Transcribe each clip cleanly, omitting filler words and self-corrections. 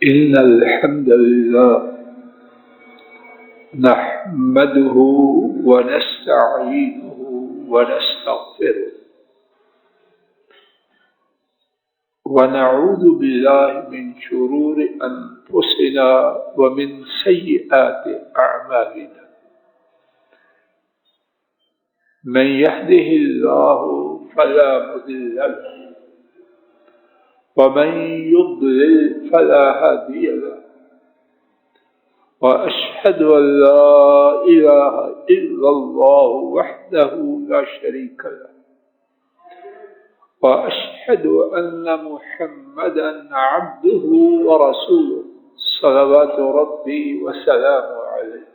إن الحمد لله نحمده ونستعينه ونستغفره ونعوذ بالله من شرور أنفسنا ومن سيئات أعمالنا من يهده الله فلا مضل له ومن يضلل فلا هادي له وأشهد أن لا إله إلا الله وحده لا شريك له وأشهد أن محمدا عبده ورسوله صلوات ربي وسلامه عليه.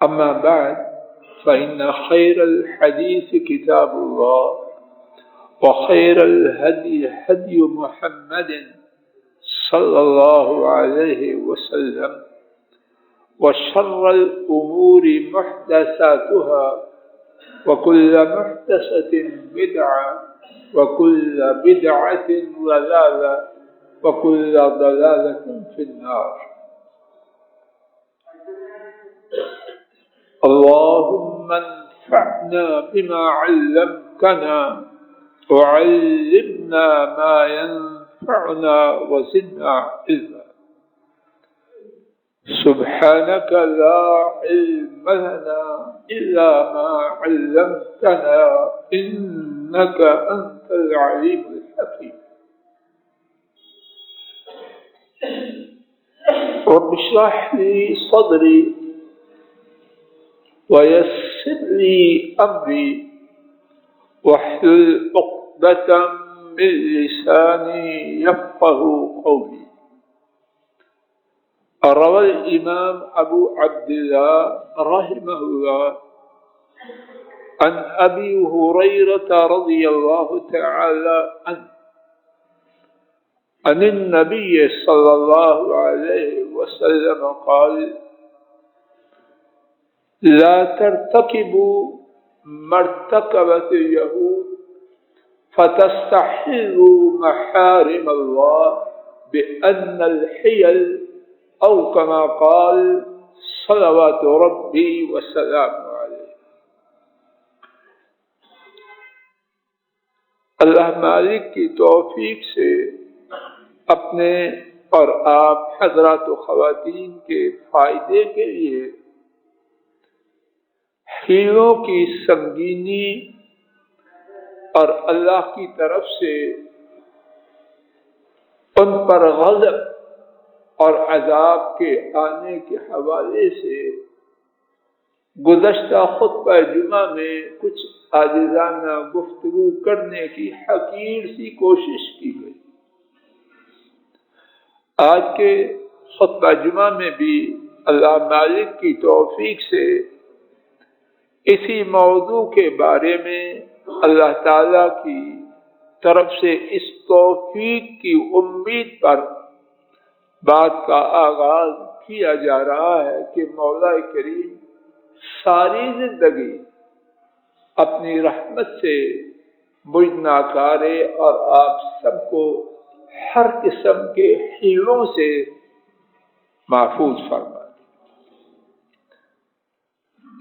أما بعد فإن خير الحديث كتاب الله وخير الهدي هدي محمد صلى الله عليه وسلم وشر الأمور محدثاتها وكل محدثة بدعة وكل بدعة ضلالة وكل ضلالة في النار. اللهم انفعنا بما علمتنا وعلمنا ما ينفعنا وزدنا علما. سبحانك لا علم لنا إلا ما علمتنا إنك أنت العليم الحكيم. رب اشرح لي صدري ويسر لي أمري واحلل عقدة من لساني يفقه قولي. روى الإمام أبو عبد الله رحمه الله عن أبي هريرة رضي الله تعالى عنه عن النبي صلى الله عليه وسلم قال: لا ترتكبوا ما ارتكبت اليهود فتستحلوا محارم الله بأن الحيل أو كما قال صلوات ربي وسلامه عليه. اللہ مالک کی توفیق سے اپنے اور آپ حضرات و خواتین کے فائدے کے لیے حیلوں کی سنگینی اور اللہ کی طرف سے ان پر غضب اور عذاب کے آنے کے حوالے سے گزشتہ خطبہ جمعہ میں کچھ عاجزانہ گفتگو کرنے کی حقیر سی کوشش کی گئی. آج کے خطبہ جمعہ میں بھی اللہ مالک کی توفیق سے اسی موضوع کے بارے میں اللہ تعالیٰ کی طرف سے اس توفیق کی امید پر بات کا آغاز کیا جا رہا ہے کہ مولا کریم ساری زندگی اپنی رحمت سے مجھ ناکارے اور آپ سب کو ہر قسم کے حیلوں سے محفوظ فرمائے.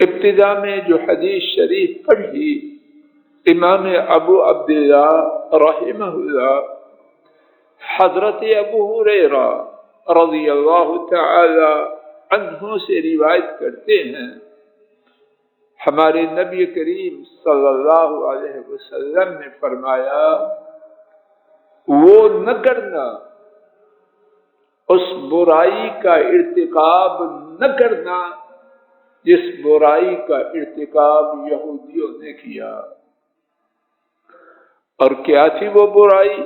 ابتدا میں جو حدیث شریف پڑھی امام ابو عبداللہ رحمہ اللہ حضرت ابو ہریرہ رضی اللہ تعالی عنہ سے روایت کرتے ہیں، ہمارے نبی کریم صلی اللہ علیہ وسلم نے فرمایا: وہ نہ کرنا، اس برائی کا ارتکاب نہ کرنا جس برائی کا ارتکاب یہودیوں نے کیا. اور کیا تھی وہ برائی؟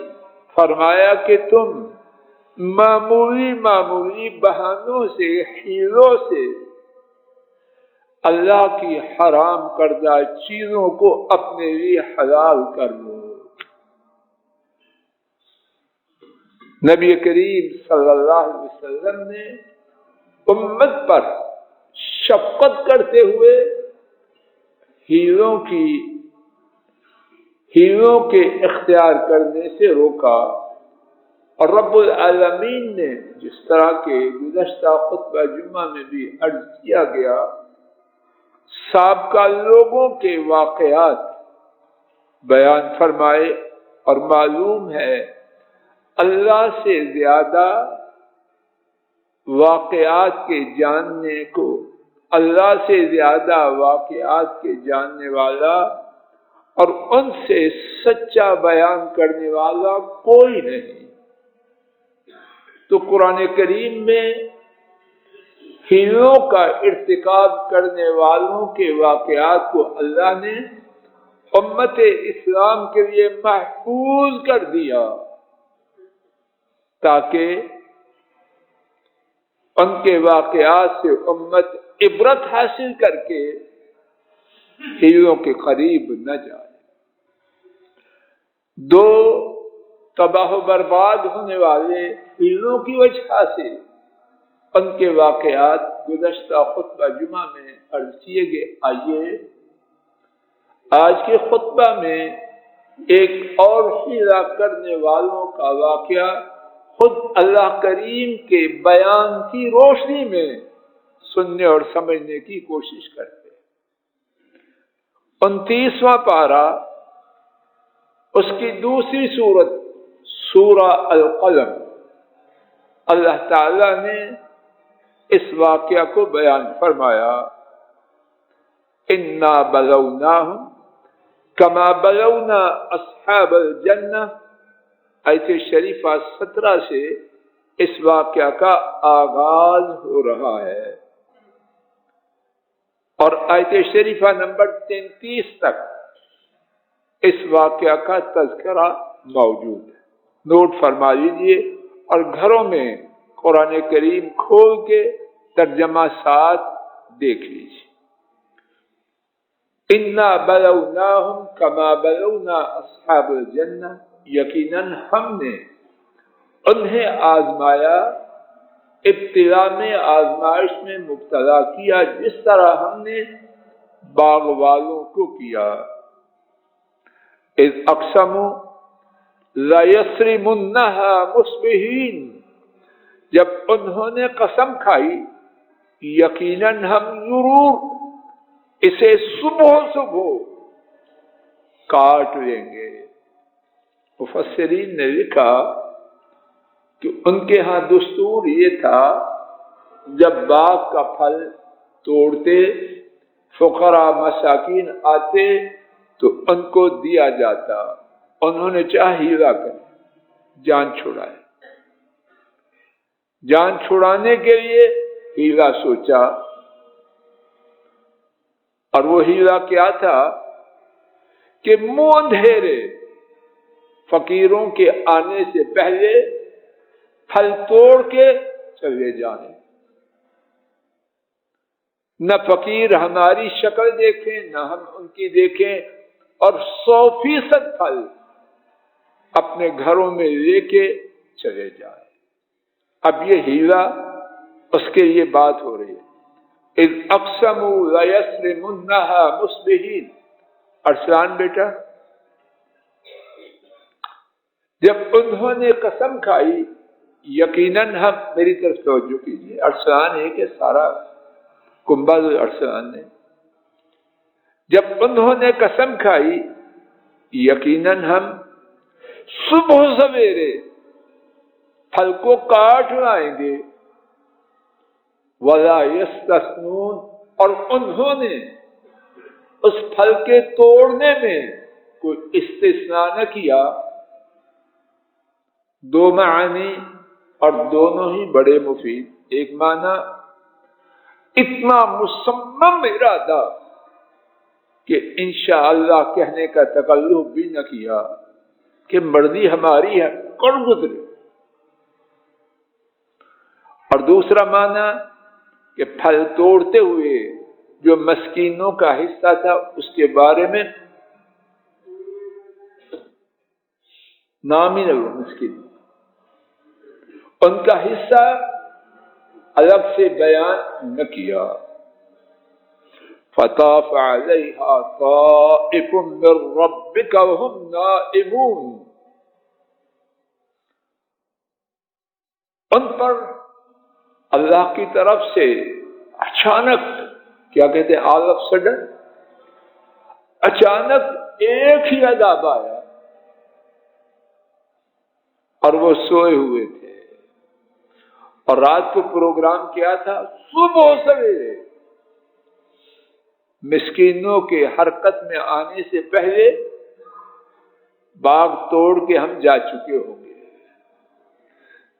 فرمایا کہ تم معمولی بہانوں سے، حیلوں سے اللہ کی حرام کردہ چیزوں کو اپنے لیے حلال کر لو. نبی کریم صلی اللہ علیہ وسلم نے امت پر شفقت کرتے ہوئے ہیروں کے اختیار کرنے سے روکا اور رب العالمین نے جس طرح کے گزشتہ خطبہ جمعہ میں بھی عرض کیا گیا، سابقہ لوگوں کے واقعات بیان فرمائے، اور معلوم ہے اللہ سے زیادہ واقعات کے جاننے کو، اللہ سے زیادہ واقعات کے جاننے والا اور ان سے سچا بیان کرنے والا کوئی نہیں۔ تو قرآن کریم میں ہیلوں کا ارتکاب کرنے والوں کے واقعات کو اللہ نے امت اسلام کے لیے محفوظ کر دیا، تاکہ ان کے واقعات سے امت عبرت حاصل کر کے ہیلوں کے قریب نہ جائے۔ دو تباہ و برباد ہونے والے ہیلوں کی وجہ سے ان کے واقعات گزشتہ خطبہ جمعہ میں عرض کیے گئے۔ آئیے آج کے خطبہ میں ایک اور ہیلا کرنے والوں کا واقعہ خود اللہ کریم کے بیان کی روشنی میں سننے اور سمجھنے کی کوشش کرتے ہیں۔ 29واں پارہ، اس کی دوسری سورت سورہ القلم، اللہ تعالی نے اس واقعہ کو بیان فرمایا، انا بلوناہم کما بلونا اصحاب الجنہ۔ آیت شریفہ 17 سے اس واقعہ کا آغاز ہو رہا ہے، اور آیت شریفہ نمبر 33 تک اس واقعہ کا تذکرہ موجود ہے۔ نوٹ فرما لیجیے اور گھروں میں قرآن کریم کھول کے ترجمہ ساتھ دیکھ لیجیے۔ انا بلوناہم کما بلونا اصحاب الجنہ، یقیناً ہم نے انہیں آزمایا، ابتلا میں آزمائش میں مبتلا کیا، جس طرح ہم نے باغ والوں کو کیا۔ اذ اقسموا لَيَصْرِمُنَّهَا مُصْبِحِينَ، جب انہوں نے قسم کھائی یقیناً ہم ضرور اسے صبح صبح کاٹ لیں گے۔ مفسرین نے لکھا کہ ان کے ہاں دستور یہ تھا، جب باغ کا پھل توڑتے فقراء مساکین آتے تو ان کو دیا جاتا۔ انہوں نے چاہے ہیلا کر جان چھڑائے، جان چھڑانے کے لیے ہیلا سوچا، اور وہ ہیلا کیا تھا کہ منہ اندھیرے فقیروں کے آنے سے پہلے پھل توڑ کے چلے جائیں، نہ فقیر ہماری شکل دیکھیں نہ ہم ان کی دیکھیں، اور 100% پھل اپنے گھروں میں لے کے چلے جائیں۔ اب یہ ہیلا اس کے لیے بات ہو رہی ہے۔ اذ اقسموا لیصرمنها مصبحین، ارسلان بیٹا، جب انہوں نے قسم کھائی یقیناً ہم، میری طرف توجہ کیجیے، ارسلان ہے کہ سارا کنبہ ارسلان نے، جب انہوں نے قسم کھائی یقیناً ہم صبح سویرے پھل کو کاٹ لائیں گے، وَلَا يَسْتَثْنُونَ، اور انہوں نے اس پھل کے توڑنے میں کوئی استثناء نہ کیا۔ دو معنی اور دونوں ہی بڑے مفید۔ ایک معنی اتنا مصمم ارادہ کہ انشاءاللہ کہنے کا تکلف بھی نہ کیا کہ مرضی ہماری ہے، کر گزرے۔ اور دوسرا معنی کہ پھل توڑتے ہوئے جو مسکینوں کا حصہ تھا اس کے بارے میں نام ہی نہ لو، مسکین، ان کا حصہ الگ سے بیان نہ کیا۔ فطاف علیہا طائف من ربک وہم نائمون، ان پر اللہ کی طرف سے اچانک، کیا کہتے ہیں، آل آف سڈن، اچانک ایک ہی عذاب آیا اور وہ سوئے ہوئے تھے، اور رات کو پروگرام کیا تھا صبح سویرے مسکینوں کے حرکت میں آنے سے پہلے باغ توڑ کے ہم جا چکے ہوں گے۔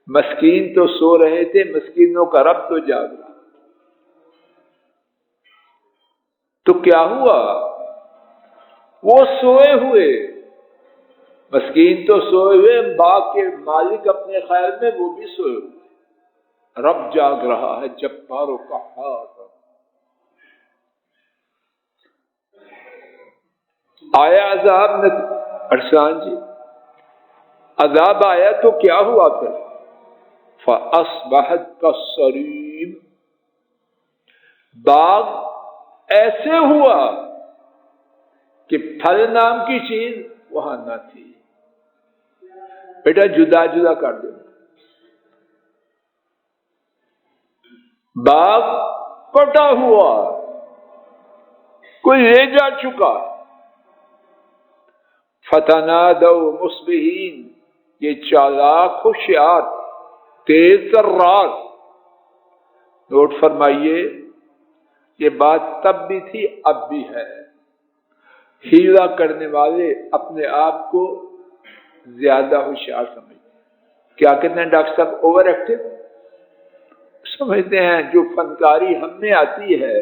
مسکین تو سو رہے تھے، مسکینوں کا رب تو جاگ رہا۔ تو کیا ہوا؟ وہ سوئے ہوئے، مسکین تو سوئے ہوئے، باغ کے مالک اپنے خیال میں وہ بھی سوئے ہوئے، رب جاگ رہا ہے، جبار و قہار۔ آیا عذاب، ارسان جی عذاب آیا تو کیا ہوا پھر؟ فَأَصْبَحَتْ كَالصَّرِيمِ، باغ ایسے ہوا کہ پھل نام کی چیز وہاں نہ تھی۔ بیٹا جدا جدا کر دو، باغ کٹا ہوا، کوئی لے جا چکا۔ فَتَنَادَوْا مُصْبِحِينَ، یہ چالاک ہوشیار تیز ترار، نوٹ فرمائیے یہ بات تب بھی تھی اب بھی ہے۔ ہیلا کرنے والے اپنے آپ کو زیادہ ہوشیار سمجھتے ہیں۔ کیا کہتے ہیں ڈاکٹر صاحب؟ اوور ایکٹیو سمجھتے ہیں۔ جو فنکاری ہم میں آتی ہے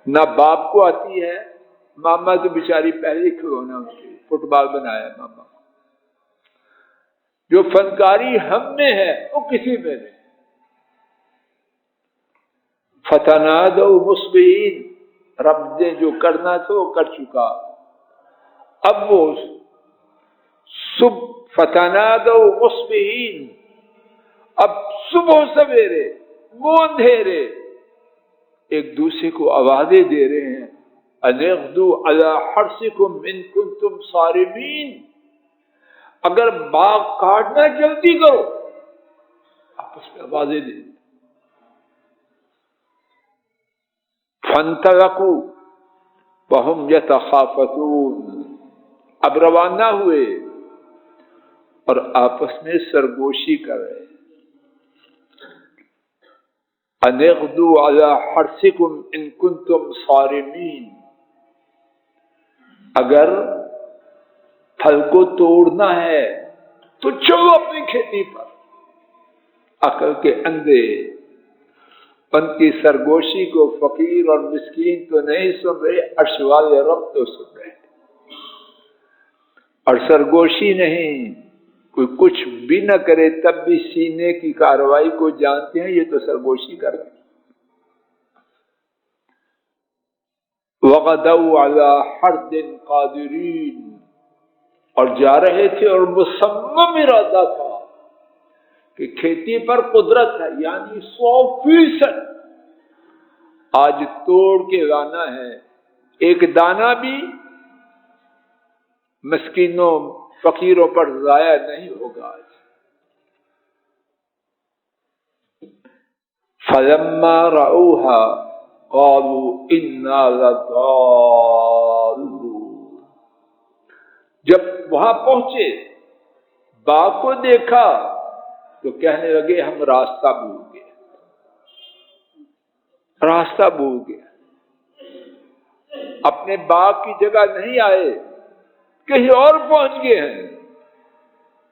نہ باپ کو آتی ہے، ماما تو بیچاری پہلے کھلونا اس کی فٹ بال بنایا ماما۔ جو فنکاری ہم میں ہے وہ کسی میں نہیں۔ فَتَنَادَوْا مُصْبِحِينَ، رب نے جو کرنا تھا وہ کر چکا۔ اب وہ فَتَنَادَوْا مُصْبِحِينَ، اب صبح سویرے وہ اندھیرے ایک دوسرے کو آوازیں دے رہے ہیں، أَنِ اغْدُوا عَلَىٰ حَرْثِكُمْ إِن كُنتُمْ صَارِمِينَ، اگر باغ کاٹنا جلدی کرو، آپس میں آوازیں دیں۔ فَانْطَلَقُوا وَهُمْ يَتَخَافَتُونَ، اب روانہ ہوئے اور آپس میں سرگوشی کر رہے۔ أَنِ اغْدُوا عَلَىٰ حَرْثِكُمْ إِن كُنتُمْ صَارِمِينَ، اگر پھل کو توڑنا ہے تو چلو اپنی کھیتی پر۔ عقل کے اندھے ان کی سرگوشی کو فقیر اور مسکین تو نہیں سن رہے، عرش والے رب تو سن رہے، اور سرگوشی نہیں، کوئی کچھ بھی نہ کرے تب بھی سینے کی کارروائی کو جانتے ہیں، یہ تو سرگوشی کر رہے۔ وَغَدَوْا عَلَىٰ حَرْدٍ قَادِرِينَ، اور جا رہے تھے اور مصمم ارادہ تھا کہ کھیتی پر قدرت ہے، یعنی 100%۔ آج توڑ کے لانا ہے، ایک دانہ بھی مسکینوں فقیروں پر ضائع نہیں ہوگا۔ فَلَمَّا رَأَوْهَا قَالُوا إِنَّا لَضَالُّونَ، جب وہاں پہنچے، باغ کو دیکھا تو کہنے لگے ہم راستہ بھول گئے، راستہ بھول گئے، اپنے باغ کی جگہ نہیں آئے، کہیں اور پہنچ گئے ہیں۔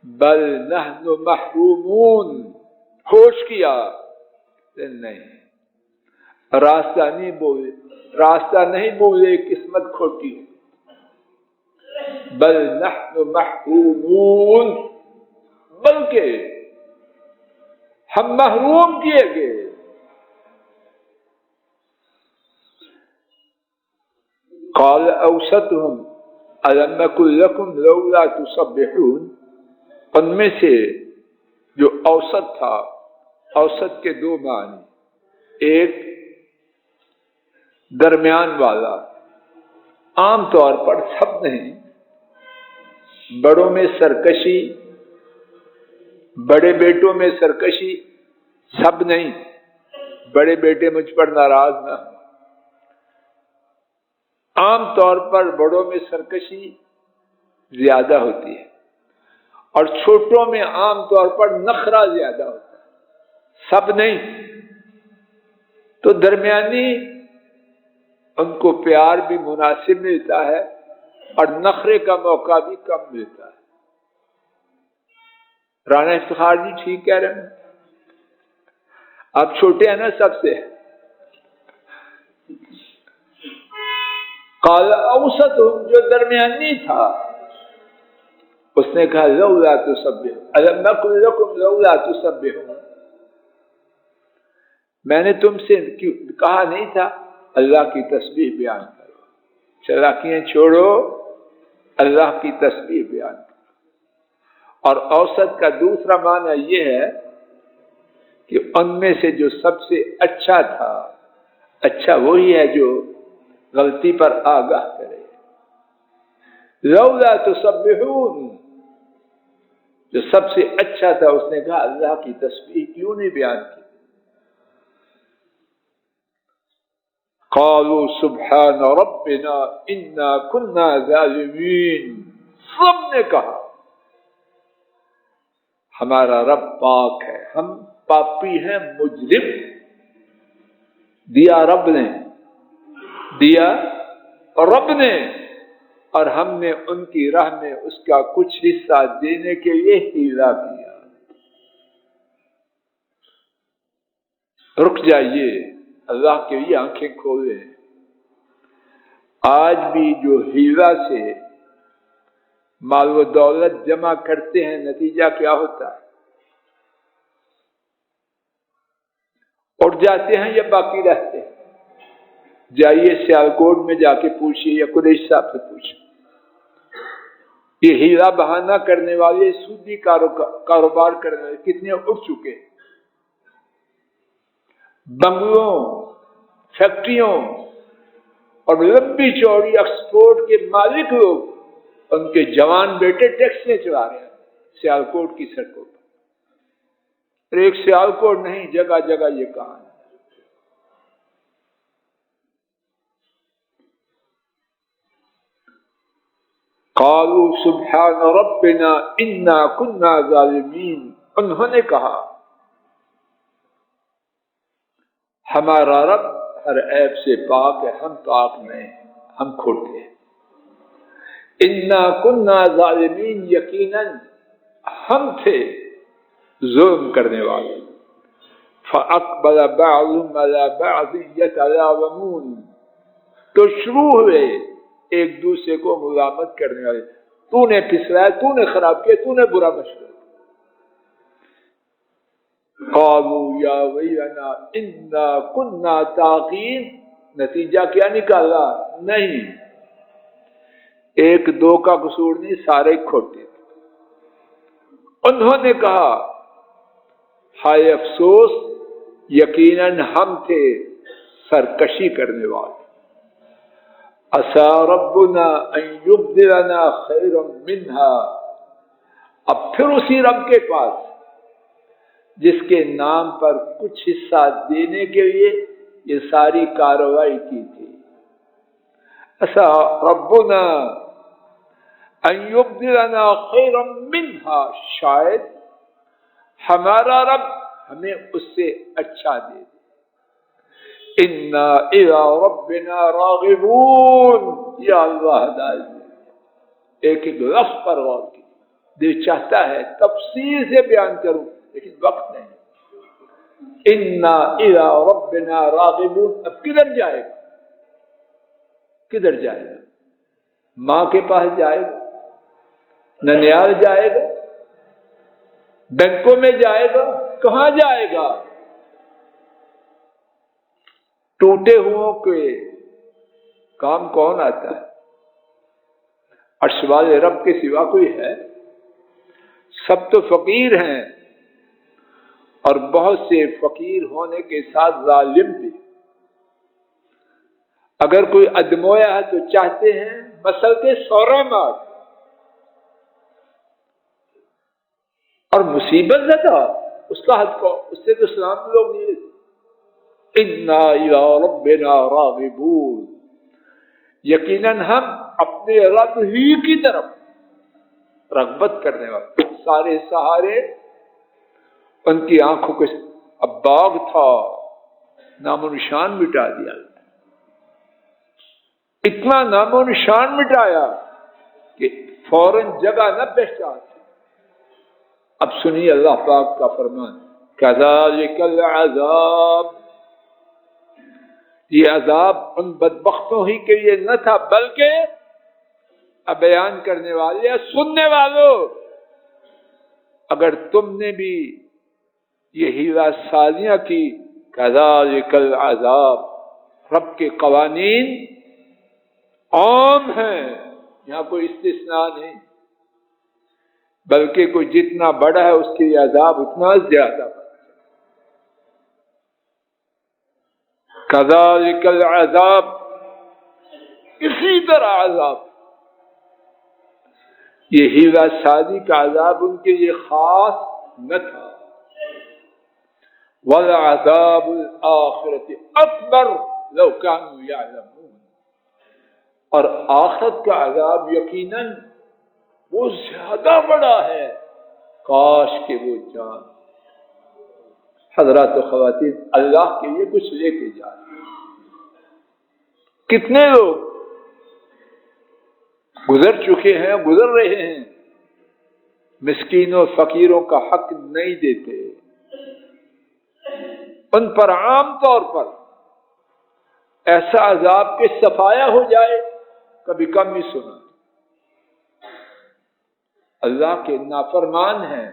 بل نحن محرومون، ہوش کیا نہیں، راستہ نہیں بولے، راستہ نہیں بولے، قسمت کھوٹی۔ بل نحن محرومون، بلکہ ہم محروم کیے گئے۔ قال اوسطهم الم نقل لكم لولا تسبحون، ان میں سے جو اوسط تھا، اوسط کے دو معنی، ایک درمیان والا، عام طور پر سب نہیں، بڑوں میں سرکشی، بڑے بیٹوں میں سرکشی سب نہیں، بڑے بیٹے مجھ پر ناراض نہ ہوں، عام طور پر بڑوں میں سرکشی زیادہ ہوتی ہے اور چھوٹوں میں عام طور پر نخرہ زیادہ ہوتا ہے، سب نہیں۔ تو درمیانی ان کو پیار بھی مناسب ملتا ہے اور نخرے کا موقع بھی کم ملتا ہے۔ رانا افتخار جی ٹھیک کہہ رہے ہیں، آپ چھوٹے ہیں نا سب سے۔ قال اوسطہم، جو درمیانی تھا، اس نے کہا لولا تسبحون الم نقل لکم لولا تسبحون، میں نے تم سے کہا نہیں تھا اللہ کی تسبیح بیان کرو، چلاکیاں چھوڑو، اللہ کی تسبیح بیان کرو۔ اور اوسط کا دوسرا معنی یہ ہے کہ ان میں سے جو سب سے اچھا تھا، اچھا وہی ہے جو غلطی پر آگاہ کرے۔ لولا تسبحون، جو سب سے اچھا تھا، اس نے کہا اللہ کی تسبیح کیوں نہیں بیان کی؟ قالوا سبحان ربنا انا كنا ظالمین، سب نے کہا ہمارا رب پاک ہے، ہم پاپی ہیں، مجرم۔ دیا رب نے، دیا رب نے، اور ہم نے ان کی راہ میں اس کا کچھ حصہ دینے کے لیے ہیلا کیا۔ رک جائیے، اللہ کے لیے آنکھیں کھولیں۔ آج بھی جو ہیلا سے مال و دولت جمع کرتے ہیں، نتیجہ کیا ہوتا ہے؟ اٹھ جاتے ہیں یا باقی رہتے ہیں؟ جائیے سیالکوٹ میں جا کے پوچھیے یا قریش صاحب سے پوچھیے، یہ ہیلا بہانہ کرنے والے، سودی کاروبار کرنے والے کتنے اٹھ چکے ہیں؟ بنگلوں، فیکٹریوں اور لمبی چوڑی ایکسپورٹ کے مالک لوگ، ان کے جوان بیٹے ٹیکسیاں چلا رہے ہیں سیالکوٹ کی سڑکوں پر۔ ایک سیالکوٹ نہیں، جگہ جگہ یہ کہاں ہے۔ قالوا سبحان ربنا انا كنا ظالمین، انہوں نے کہا ہمارا رب ہر عیب سے پاک ہے، ہم پاک نہیں، ہم کھوٹے ہیں۔ انا كنا ظالمین، یقیناً ہم تھے ظلم کرنے والے۔ فاقبل بعضهم على بعض يتلاومون، تو شروع ہوئے ایک دوسرے کو ملامت کرنے والے، تو نے پھسلایا، تو نے خراب کیا، تو نے برا مشورہ۔ قالوا یا ویلنا انا كنا طاغین، نتیجہ کیا نکالا؟ نہیں، ایک دو کا قصور نہیں، سارے کھوٹے۔ انہوں نے کہا ہائے افسوس، یقیناً ہم تھے سرکشی کرنے والے۔ عسى ربنا ان يبدلنا خيرا منها، اب پھر اسی رب کے پاس جس کے نام پر کچھ حصہ دینے کے لیے یہ ساری کارروائی کی تھی۔ عسى ربنا ان يبدلنا خيرا منها، شاید ہمارا رب ہمیں اس سے اچھا دے دے۔ انا الى ربنا راغبون، یا اللہ ہدایت، ایک ایک لفظ پر غور کی، دل چاہتا ہے تفصیل سے بیان کروں لیکن وقت نہیں۔ انا الى ربنا راغبون، اب کدھر جائے گا؟ کدھر جائے گا؟ ماں کے پاس جائے گا؟ ننیال جائے گا؟ بینکوں میں جائے گا؟ کہاں جائے گا؟ ٹوٹے ہوئوں کے کام کون آتا ہے؟ عرش والے رب کے سوا کوئی ہے؟ سب تو فقیر ہیں، اور بہت سے فقیر ہونے کے ساتھ ظالم بھی۔ اگر کوئی ادمویا ہے تو چاہتے ہیں مسل کے سورہ مار۔ اور مصیبت زدہ اس کا حد کو اس سے تو سلام لوگ نہیں لیتے. انا الی ربنا راغبون، یقیناً ہم اپنے رب ہی کی طرف رغبت کرنے والے. سارے سہارے ان کی آنکھوں کے اب باغ تھا، نام و نشان مٹا دیا. اتنا نام و نشان مٹایا کہ فوراً جگہ نہ پہچان. اب سنیے اللہ پاک کا فرمان، کذالک العذاب، یہ عذاب ان بدبختوں ہی کے لیے نہ تھا بلکہ اب بیان کرنے والے سننے والوں، اگر تم نے بھی یہ ہیرا سازیاں کی، کذالک العذاب، رب کے قوانین عام ہیں، یہاں کوئی استثناء نہیں، بلکہ کوئی جتنا بڑا ہے اس کے لیے عذاب اتنا زیادہ. کذالک العذاب، اسی طرح عذاب. یہ ہیرا سازی کا عذاب ان کے لیے خاص نہ تھا. وَلَعَذَابُ الْآخِرَةِ أَكْبَرُ لَوْ كَانُوا يَعْلَمُونَ، اور آخرت کا عذاب یقیناً وہ زیادہ بڑا ہے، کاش کہ وہ جان. حضرات و خواتین، اللہ کے لیے کچھ لے کے جائیں. کتنے لوگ گزر چکے ہیں، گزر رہے ہیں، مسکینوں فقیروں کا حق نہیں دیتے. ان پر عام طور پر ایسا عذاب کے صفایا ہو جائے کبھی کم ہی سنا. اللہ کے نافرمان ہیں،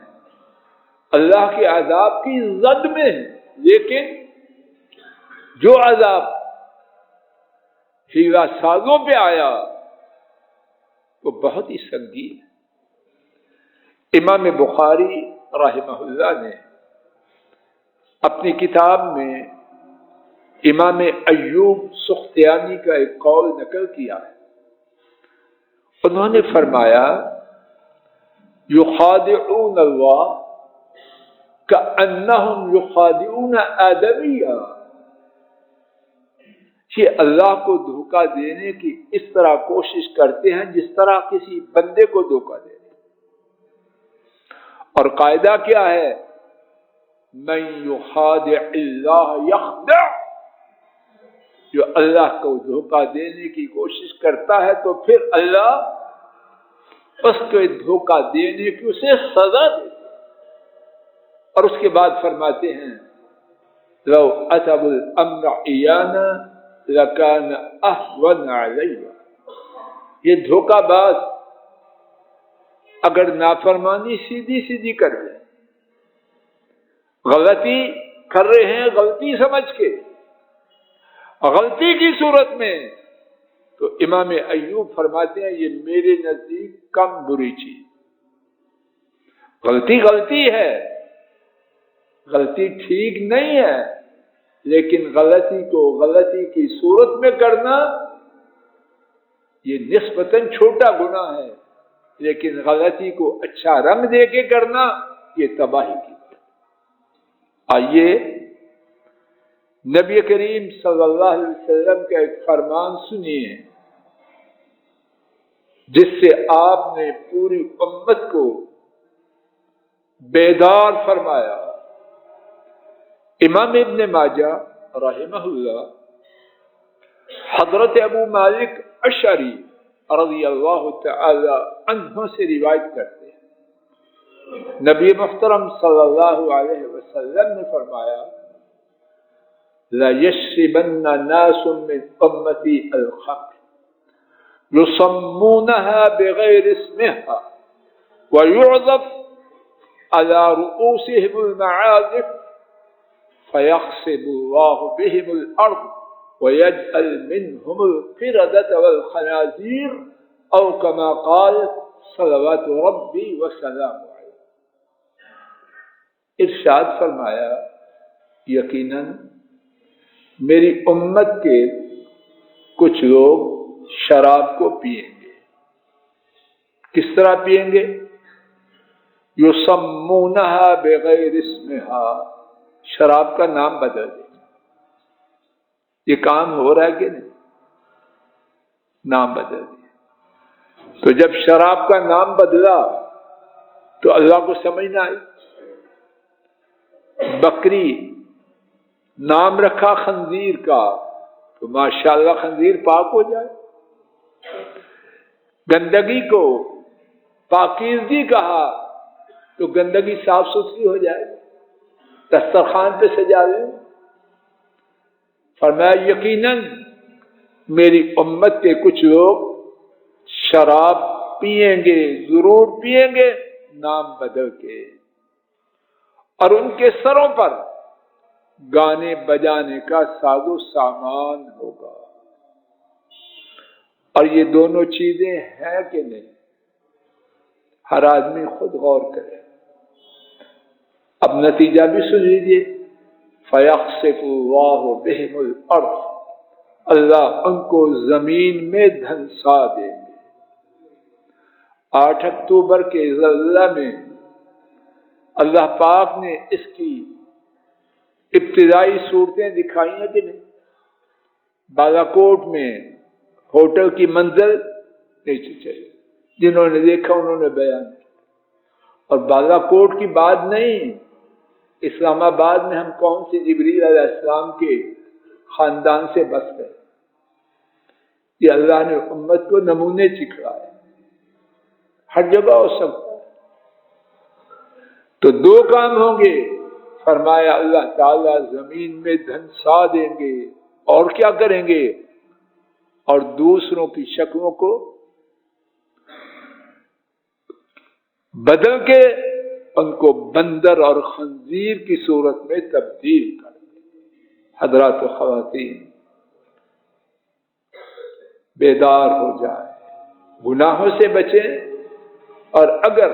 اللہ کے عذاب کی زد میں ہیں، لیکن جو عذاب ہیرا سازوں پہ آیا وہ بہت ہی سنگین ہے. امام بخاری رحمہ اللہ نے اپنی کتاب میں امام ایوب سختیانی کا ایک قول نقل کیا ہے. انہوں نے فرمایا، یخادعون اللہ کأنہم یخادعون آدمیہ، یہ اللہ کو دھوکہ دینے کی اس طرح کوشش کرتے ہیں جس طرح کسی بندے کو دھوکہ دینے. اور قاعدہ کیا ہے؟ من یخادع اللہ یخدع، جو اللہ کو دھوکہ دینے کی کوشش کرتا ہے تو پھر اللہ اس کو دھوکہ دینے کی اسے سزا دیتے. اور اس کے بعد فرماتے ہیں، لو اتوا الامر عیانا لکان اہون علیہ، یہ دھوکہ باز اگر نافرمانی سیدھی سیدھی کر لیں، غلطی کر رہے ہیں غلطی سمجھ کے، غلطی کی صورت میں، تو امام ایوب فرماتے ہیں یہ میرے نزدیک کم بری چیز. غلطی غلطی ہے، غلطی ٹھیک نہیں ہے، لیکن غلطی کو غلطی کی صورت میں کرنا یہ نسبتاً چھوٹا گناہ ہے، لیکن غلطی کو اچھا رنگ دے کے کرنا یہ تباہی کی. آئیے نبی کریم صلی اللہ علیہ وسلم کا ایک فرمان سنیے جس سے آپ نے پوری امت کو بیدار فرمایا. امام ابن ماجہ رحمہ اللہ حضرت ابو مالک اشعری رضی اللہ تعالی عنہ سے روایت کرتے ہیں، نبی محترم صلی اللہ علیہ وسلم نے فرمایا، لا يشربن ناس من امتی الخمر يصمونها بغير اسمها ويعذف على رؤوسهم المعازف فيخسب الله بهم الارض ويجعل منهم القردة والخنازير او كما قال صلوات ربي وسلامه عليه. ارشاد فرمایا، یقیناً میری امت کے کچھ لوگ شراب کو پئیں گے. کس طرح پئیں گے؟ یسمونہا بغیر اسمہا، شراب کا نام بدل دے. یہ کام ہو رہا ہے کہ نہیں؟ نام بدل دیا. تو جب شراب کا نام بدلا تو اللہ کو سمجھ نہ آئی. بکری نام رکھا خنزیر کا تو ماشاءاللہ خنزیر پاک ہو جائے. گندگی کو پاکیزگی کہا تو گندگی صاف ستھری ہو جائے. دسترخوان پہ سجا لیں. فرمایا یقیناً میری امت کے کچھ لوگ شراب پئیں گے، ضرور پئیں گے نام بدل کے، اور ان کے سروں پر گانے بجانے کا ساز و سامان ہوگا. اور یہ دونوں چیزیں ہیں کہ نہیں؟ ہر آدمی خود غور کرے. اب نتیجہ بھی سن لیجیے. فَيَخْسِفُ اللَّهُ بِهِمُ الْأَرْضَ، اللہ ان کو زمین میں دھنسا دیں گے. 8 اکتوبر کے زلزلہ میں اللہ پاک نے اس کی ابتدائی صورتیں دکھائی ہیں کہ نہیں؟ بالاکوٹ میں ہوٹل کی منزل نیچے چلی، جنہوں نے دیکھا انہوں نے بیان کیا. اور بالاکوٹ کی بات نہیں، اسلام آباد میں ہم کون سی جبریل علیہ السلام کے خاندان سے بس گئے. یہ اللہ نے امت کو نمونے سکھلائے. ہر جگہ ہو سکتا ہے. تو 2 کام ہوں گے. فرمایا اللہ تعالیٰ زمین میں دھنسا دیں گے، اور کیا کریں گے؟ اور دوسروں کی شکلوں کو بدل کے ان کو بندر اور خنزیر کی صورت میں تبدیل کر دیں. حضرات و خواتین بیدار ہو جائیں، گناہوں سے بچیں، اور اگر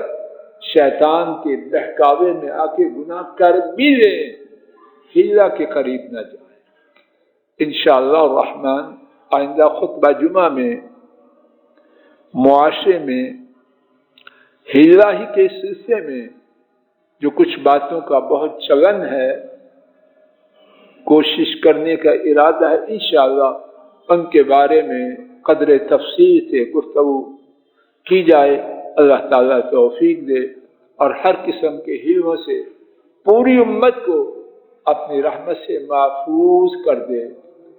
شیطان کے بہکاوے میں آ کے گناہ کر بھی لیں، ہیلا کے قریب نہ جائیں. انشاءاللہ الرحمن آئندہ خطبہ جمعہ میں معاشرے میں ہیلا ہی کے سلسلے میں جو کچھ باتوں کا بہت چلن ہے، کوشش کرنے کا ارادہ ہے. انشاءاللہ ان کے بارے میں قدر تفصیل سے گفتگو کی جائے. اللہ تعالیٰ توفیق دے اور ہر قسم کے ہیلوں سے پوری امت کو اپنی رحمت سے محفوظ کر دے.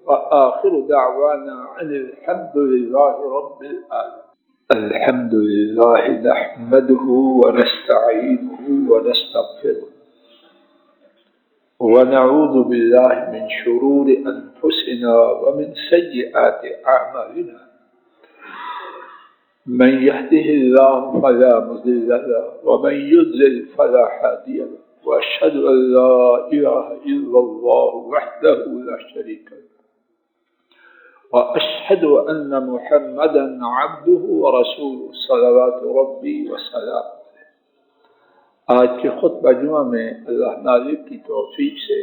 وآخر دعوانا ان الحمد للہ رب العالمین. الحمد للہ نحمده ونستعینه ونستغفره ونعوذ باللہ من شرور انفسنا ومن سیئات اعمالنا. من يهده الله فلا مضل له ومن يضلل فلا هادي له واشهد ان لا اله الا الله وحده لا شريك له واشهد ان محمدا عبده ورسوله صلوات ربي وسلامه. آج کے خطبہ جمعہ میں اللہ مالک کی توفیق سے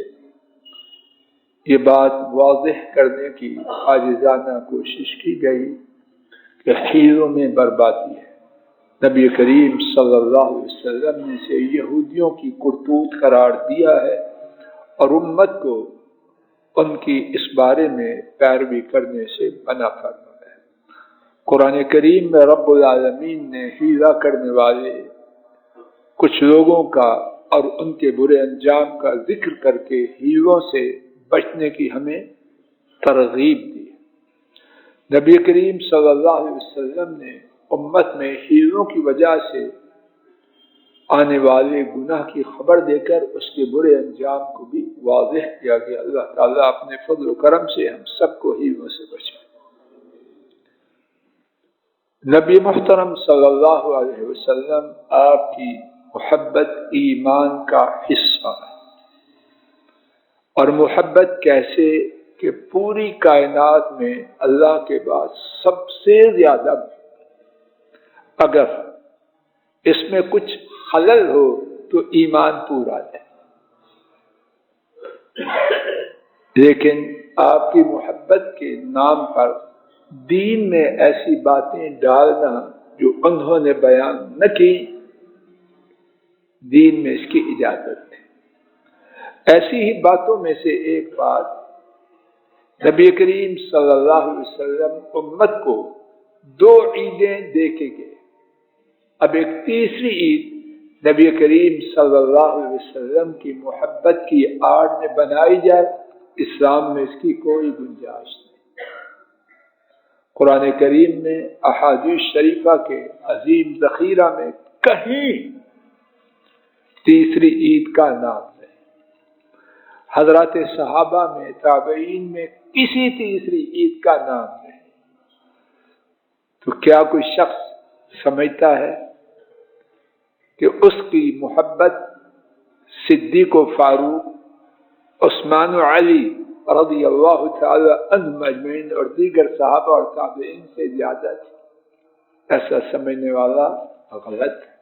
یہ بات واضح کرنے کی عاجزانہ کوشش کی گئی کہ حیلوں میں بربادی ہے. نبی کریم صلی اللہ علیہ وسلم نے اسے یہودیوں کی کرتوت قرار دیا ہے اور امت کو ان کی اس بارے میں پیروی کرنے سے منع فرمایا ہے. قرآن کریم میں رب العالمین نے حیلہ کرنے والے کچھ لوگوں کا اور ان کے برے انجام کا ذکر کر کے حیلوں سے بچنے کی ہمیں ترغیب دی. نبی کریم صلی اللہ علیہ وسلم نے امت میں حیلوں کی وجہ سے آنے والے گناہ کی خبر دے کر اس کے برے انجام کو بھی واضح کیا گیا. اللہ تعالیٰ اپنے فضل و کرم سے ہم سب کو حیلوں سے بچائے. نبی محترم صلی اللہ علیہ وسلم آپ کی محبت ایمان کا حصہ ہے. اور محبت کیسے کہ پوری کائنات میں اللہ کے بعد سب سے زیادہ اگر اس میں کچھ خلل ہو تو ایمان پورا ہے. لیکن آپ کی محبت کے نام پر دین میں ایسی باتیں ڈالنا جو انہوں نے بیان نہ کی، دین میں اس کی اجازت ہے۔ ایسی ہی باتوں میں سے ایک بات، نبی کریم صلی اللہ علیہ وسلم امت کو 2 عیدیں دے کے گئے، اب ایک تیسری عید نبی کریم صلی اللہ علیہ وسلم کی محبت کی آڑ میں بنائی جائے، اسلام میں اس کی کوئی گنجائش نہیں۔ قرآن کریم میں احادیث شریفہ کے عظیم ذخیرہ میں کہیں تیسری عید کا نام نہیں، حضرات صحابہ میں، تابعین میں کسی تیسری عید کا نام نہیں۔ تو کیا کوئی شخص سمجھتا ہے کہ اس کی محبت صدیق و فاروق، عثمان و علی رضی اللہ تعالی عنہم اجمعین اور دیگر صحابہ اور تابعین سے زیادہ تھی؟ ایسا سمجھنے والا غلط ہے۔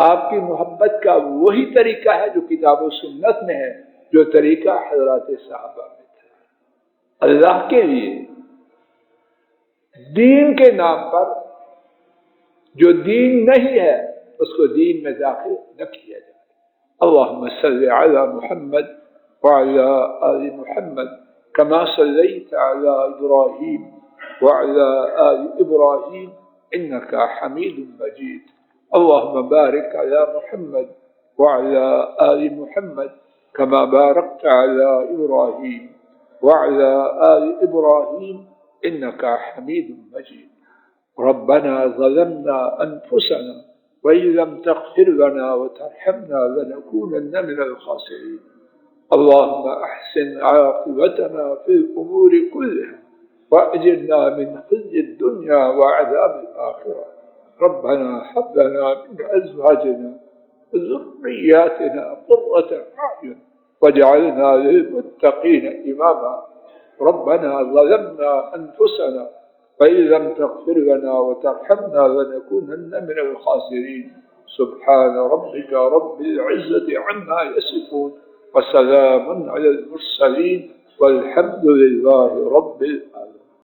آپ کی محبت کا وہی طریقہ ہے جو کتاب و سنت میں ہے، جو طریقہ حضرات صحابہ میں تھا۔ اللہ کے لیے دین کے نام پر جو دین نہیں ہے اس کو دین میں داخل نہ کیا جائے۔ اللہم صلی علی محمد وعلی آل محمد کما صلیت علی ابراہیم وعلی آل ابراہیم انک حمید مجید۔ اللہم بارک علی محمد وعلی آل محمد کما بارکت علی ابراہیم وعلی آل ابراہیم انک حمید مجید۔ ربنا ظلمنا انفسنا وإن لم تغفر لنا وترحمنا لنكونن من الخاسرين۔ اللهم احسن عاقبتنا في الأمور كلها وأجرنا من خزي الدنيا وعذاب الآخرة۔ ربنا هب لنا من أزواجنا وذرياتنا قرة أعين واجعلنا للمتقين إماما۔ ربنا ظلمنا أنفسنا وإن لم تغفر لنا وترحمنا لنكونن من الخاسرين۔ سبحان ربك رب العزة عما يصفون وسلام على المرسلين والحمد لله رب العالمين۔